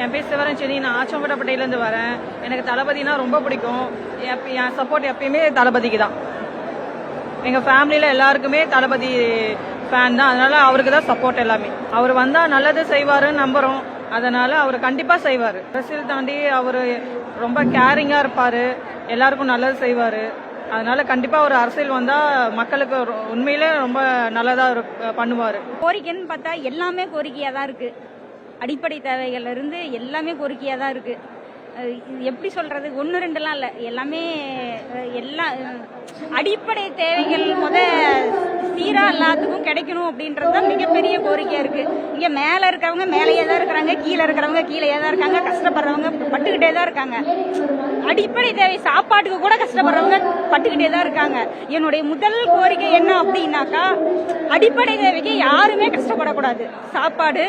என் பேர் சிவரஞ்சனி. நான் ஆச்சம்பட்டப்பட்டையிலேருந்து வரேன். எனக்கு தளபதினா ரொம்ப பிடிக்கும். என் சப்போர்ட் எப்பயுமே தளபதிக்கு தான். எங்கள் ஃபேமிலியில் எல்லாருக்குமே தளபதி ஃபேன் தான். அதனால அவருக்கு தான் சப்போர்ட் எல்லாமே. அவர் வந்தால் நல்லது செய்வாருன்னு நம்புகிறோம். அதனால அவர் கண்டிப்பாக செய்வார். அரசியல் தாண்டி அவர் ரொம்ப கேரிங்காக இருப்பார். எல்லாருக்கும் நல்லது செய்வார். அதனால கண்டிப்பாக ஒரு அரசியல் வந்தால் மக்களுக்கு உண்மையிலே ரொம்ப நல்லதாக பண்ணுவார். கோரிக்கைன்னு பார்த்தா எல்லாமே கோரிக்கையாக தான் இருக்குது. அடிப்படை தேவைகள்ல இருந்து எல்லாமே கோரிக்கையாக தான் இருக்குது. எப்படி சொல்றது, ஒன்று ரெண்டுலாம் இல்லை, எல்லாமே அடிப்படை தேவைகள் சீரா எல்லாத்துக்கும் கிடைக்கணும் அப்படின்றது தான் மிகப்பெரிய கோரிக்கையா இருக்கு. இங்க மேல இருக்கிறவங்க மேலேயே தான் இருக்கிறாங்க, கீழே இருக்கிறவங்க கீழேயே தான் இருக்காங்க, கஷ்டப்படுறவங்க பட்டுக்கிட்டே தான் இருக்காங்க. அடிப்படை தேவை சாப்பாட்டுக்கு கூட கஷ்டப்படுறவங்க பட்டுக்கிட்டே தான் இருக்காங்க. என்னுடைய முதல் கோரிக்கை என்ன அப்படின்னாக்கா, அடிப்படை தேவைக்கு யாருமே கஷ்டப்படக்கூடாது. சாப்பாடு,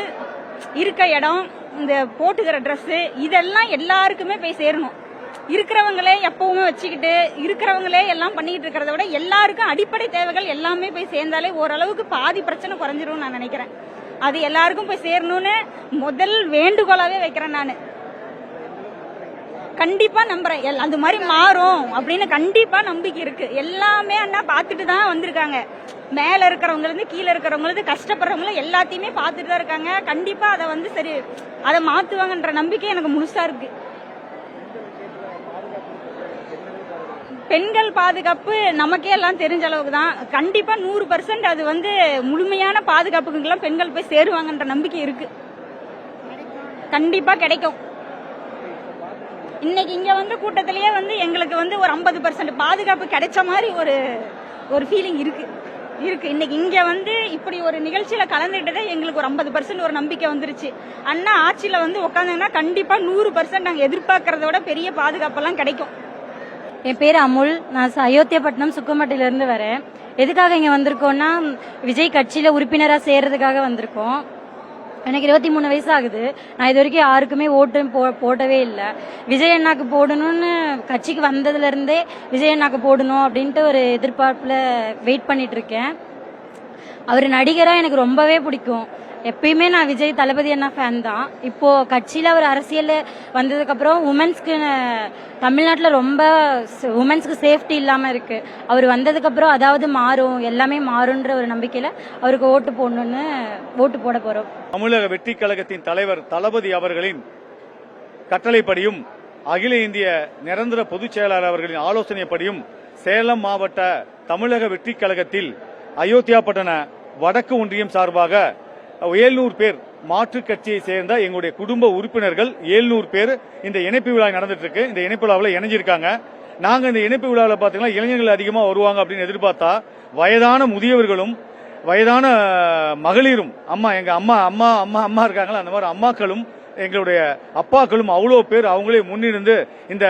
இருக்க இடம், இந்த போட்டுக்கிற ட்ரெஸ், இதெல்லாம் எல்லாருக்குமே போய் சேரணும். இருக்கிறவங்களே எப்பவுமே வச்சுக்கிட்டு இருக்கிறவங்களே எல்லாம் பண்ணிக்கிட்டு இருக்கிறத விட எல்லாருக்கும் அடிப்படை தேவைகள் எல்லாமே போய் சேர்ந்தாலே ஓரளவுக்கு பாதி பிரச்சனை குறைஞ்சிரும் நான் நினைக்கிறேன். அது எல்லாருக்கும் போய் சேரணும்னு முதல் வேண்டுகோளாவே வைக்கிறேன். நான் கண்டிப்பா நம்புறேன் அது மாதிரி மாறும் அப்படின்னு கண்டிப்பா நம்பிக்கை இருக்கு. எல்லாமே அண்ணா பார்த்துட்டு தான் வந்திருக்காங்க. மேல இருக்கிறவங்க இருந்து கீழே இருக்கிறவங்க கஷ்டப்படுறவங்களும் எல்லாத்தையுமே பார்த்துட்டு தான் இருக்காங்க. கண்டிப்பா அதை சரி அதை மாத்துவாங்கன்ற நம்பிக்கை எனக்கு முழுசா இருக்கு. பெண்கள் பாதுகாப்பு நமக்கே எல்லாம் தெரிஞ்ச அளவுக்கு தான். கண்டிப்பா 100% அது முழுமையான பாதுகாப்புக்கெல்லாம் பெண்கள் போய் சேருவாங்கன்ற நம்பிக்கை இருக்கு. கண்டிப்பா கிடைக்கும். இன்னைக்கு இங்க கூட்டத்திலேயே எங்களுக்கு ஒரு 50% பாதுகாப்பு கிடைச்ச மாதிரி ஒரு ஃபீலிங் இருக்கு. இன்னைக்கு இங்க இப்படி ஒரு நிகழ்ச்சியில கலந்துகிட்டதே எங்களுக்கு ஒரு 50% ஒரு நம்பிக்கை வந்துருச்சு. அண்ணா ஆட்சியில உட்காந்தாங்கன்னா கண்டிப்பா 100% நாங்க எதிர்பார்க்கறத விட பெரிய பாதுகாப்பெல்லாம் கிடைக்கும். என் பேர் அமுல். நான் அயோத்தியாப்பட்டினம் சுக்கம்பட்டியிலிருந்து வரேன். எதுக்காக இங்க வந்திருக்கோம்னா, விஜய் கட்சியில உறுப்பினரா சேர்றதுக்காக வந்திருக்கோம். எனக்கு 23 வயசு ஆகுது. நான் இது வரைக்கும் யாருக்குமே ஓட்டு போடவே இல்லை. விஜய் அண்ணாக்கு போடணும்னு கட்சிக்கு வந்ததுல இருந்தே விஜய் அண்ணாக்கு போடணும் அப்படின்ட்டு ஒரு எதிர்பார்ப்புல வெயிட் பண்ணிட்டு இருக்கேன். அவர் நடிகரா எனக்கு ரொம்பவே பிடிக்கும். எப்பயுமே நான் விஜய் தளபதி அண்ணா ஃபேன் தான். இப்போ கட்சியில அவர் அரசியல் வந்ததுக்கு அப்புறம் உமன்ஸ்க்கு தமிழ்நாட்டில் ரொம்ப உமன்ஸ்க்கு சேஃப்டி இல்லாம இருக்கு. அவர் வந்ததுக்கு அப்புறம் அதாவது மாறும், எல்லாமே மாறும்ன்ற ஒரு நம்பிக்கையில அவருக்கு ஓட்டு போடணும்னு ஓட்டு போட போறோம். தமிழக வெற்றி கழகத்தின் தலைவர் தளபதி அவர்களின் கட்டளைப்படியும் அகில இந்திய நிரந்தர பொதுச் செயலாளர் அவர்களின் ஆலோசனைப்படியும் சேலம் மாவட்ட தமிழக வெற்றி கழகத்தில் அயோத்தியாப்பட்டின வடக்கு ஒன்றியம் சார்பாக 700 பேர் மாற்றுக் கட்சியை சேர்ந்த எங்களுடைய குடும்ப உறுப்பினர்கள் 700 பேர் இந்த இணைப்பு விழா நடந்துட்டு இருக்கு. இந்த இணைப்பு விழாவில் இணைஞ்சிருக்காங்க. நாங்க இந்த இணைப்பு விழாவில் பாத்தீங்கன்னா இளைஞர்கள் அதிகமா வருவாங்க அப்படின்னு எதிர்பார்த்தா வயதான முதியவர்களும் வயதான மகளிரும், எங்க அம்மா இருக்காங்களா, அந்த மாதிரி அம்மாக்களும் எங்களுடைய அப்பாக்களும் அவ்வளோ பேர் அவங்களே முன்னிருந்து இந்த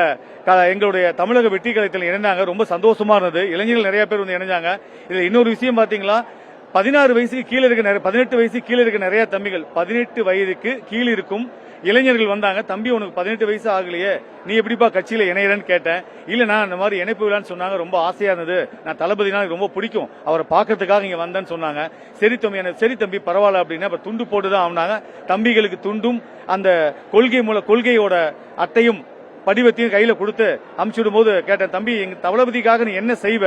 எங்களுடைய தமிழக வெற்றி கழகத்தில் இணைந்தாங்க. ரொம்ப சந்தோஷமா இருந்தது. இளைஞர்கள் நிறைய பேர் இணைஞ்சாங்க. இதுல இன்னொரு விஷயம் பாத்தீங்களா, 16 வயசுக்கு கீழே இருக்க 18 வயசுக்கு கீழே இருக்க நிறைய தம்பிகள் 18 வயதுக்கு கீழே இருக்கும் இளைஞர்கள் வந்தாங்க. தம்பி, உனக்கு 18 வயசு ஆகலையே, நீ எப்படிப்பா கட்சியில இணையறன்னு கேட்டேன். இல்ல நான் இந்த மாதிரி இணைப்பு விழான்னு சொன்னாங்க. ரொம்ப ஆசையா இருந்தது. நான் தளபதினா எனக்கு ரொம்ப பிடிக்கும், அவரை பாக்கிறதுக்காக இங்க வந்தேன்னு சொன்னாங்க. சரி தம்பி பரவாயில்ல அப்படின்னு அப்ப துண்டு போட்டுதான் ஆனாங்க. தம்பிகளுக்கு துண்டும் அந்த கொள்கையோட அட்டையும் படிவத்தையும் கையில கொடுத்து அமுச்சுடும் போது கேட்டேன், தம்பி எங்க தளபதிக்காக நீ என்ன செய்வ,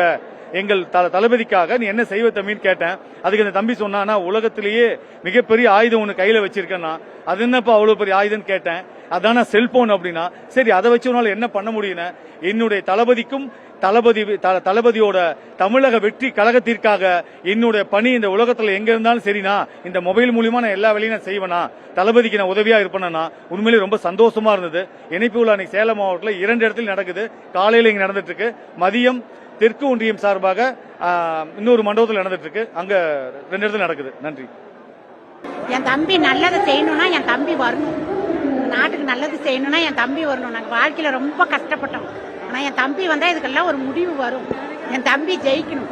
எங்கள் தளபதிக்காக நீ என்ன செய்வ தம்பின்னு கேட்டேன். அதுக்கு அந்த தம்பி சொன்னா, உலகத்திலேயே மிகப்பெரிய ஆயுதம் ஒண்ணு கையில வச்சிருக்கேன்னா, அது என்னப்பா அவ்வளவு பெரிய ஆயுதம் கேட்டேன். அதான செல்போன் அப்படின்னா. சரி, அதை வச்சவனால என்ன பண்ண முடியும். என்னுடைய தளபதிக்கும் தளபதியோட தமிழக வெற்றி கழகத்திற்காக என்னுடைய பணி இந்த உலகத்துல எங்க இருந்தாலும் சரினா, இந்த மொபைல் மூலியமா நான் எல்லா வேலையும் நான் செய்வேனா, தளபதிக்கு நான் உதவியா இருப்பேனா, உண்மையிலே ரொம்ப சந்தோஷமா இருந்தது. இணைப்பு விழா இன்னைக்கு சேலம் மாவட்டத்தில் 2 இடத்துல நடக்குது. காலையில இங்க நடந்துட்டு இருக்கு, மதியம் தெற்கு ஒன்றியம் சார்பாக இன்னொரு மண்டபத்தில் நடந்துட்டு இருக்கு. அங்க 2 இடத்துல நடக்குது. நன்றி. என் தம்பி நல்லது செய்யணும்னா என் தம்பி வரணும். நாட்டுக்கு நல்லது செய்யணும்னா என் தம்பி வரணும். நாங்கள் வாழ்க்கையில ரொம்ப கஷ்டப்பட்டோம். ஆனா என் தம்பி வந்தா இதுக்கெல்லாம் ஒரு முடிவு வரும். என் தம்பி ஜெயிக்கணும்.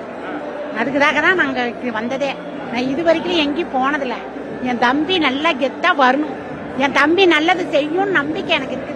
அதுக்குதாக தான் நாங்க வந்ததே. நான் இது வரைக்கும் எங்கேயும் போனதில்லை. என் தம்பி நல்லா கெத்தா வரணும். என் தம்பி நல்லது செய்யும் நம்பிக்கை எனக்கு இருக்குது.